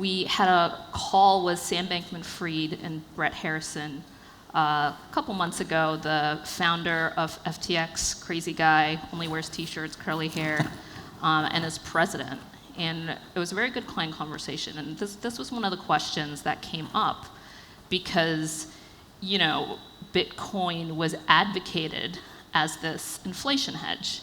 we had a call with Sam Bankman-Fried and Brett Harrison a couple months ago, the founder of FTX, crazy guy, only wears t-shirts, curly hair, and is president. And it was a very good client conversation. And this was one of the questions that came up because, you know, Bitcoin was advocated as this inflation hedge.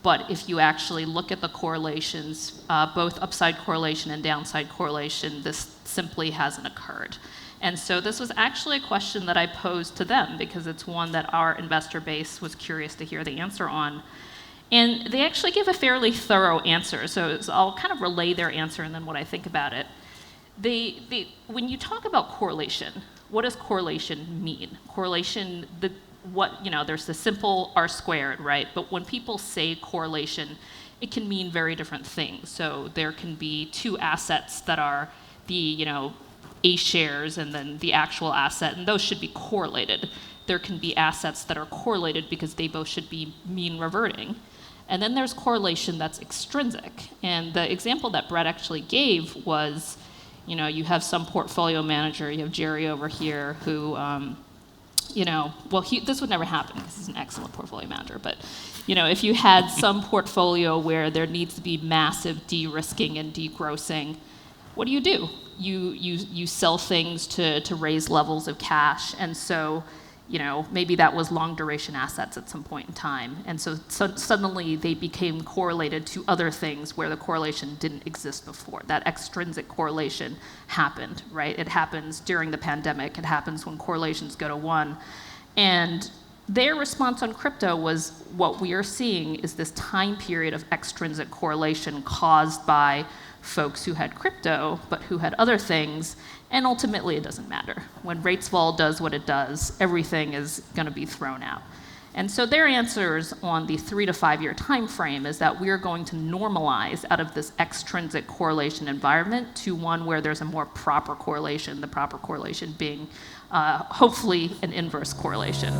But if you actually look at the correlations, both upside correlation and downside correlation, this simply hasn't occurred. And so this was actually a question that I posed to them because it's one that our investor base was curious to hear the answer on. And they actually gave a fairly thorough answer. So I'll kind of relay their answer and then what I think about it. When you talk about correlation, what does correlation mean? Correlation, there's the simple R squared, right? But when people say correlation, it can mean very different things. So there can be two assets that are the, A shares and then the actual asset, and those should be correlated. There can be assets that are correlated because they both should be mean reverting. And then there's correlation that's extrinsic. And the example that Brett actually gave was, you have some portfolio manager, you have Jerry over here who, this would never happen because he's an excellent portfolio manager, but if you had some portfolio where there needs to be massive de-risking and degrossing, what do? You sell things to raise levels of cash, and so maybe that was long duration assets at some point in time, and so suddenly they became correlated to other things where the correlation didn't exist before. That extrinsic correlation happened, right? It happens during the pandemic. It happens when correlations go to 1, and their response on crypto was what we are seeing is this time period of extrinsic correlation caused by folks who had crypto, but who had other things, and ultimately it doesn't matter. When rates fall does what it does, everything is going to be thrown out. And so their answers on the 3 to 5 year time frame is that we're going to normalize out of this extrinsic correlation environment to one where there's a more proper correlation, the proper correlation being hopefully an inverse correlation.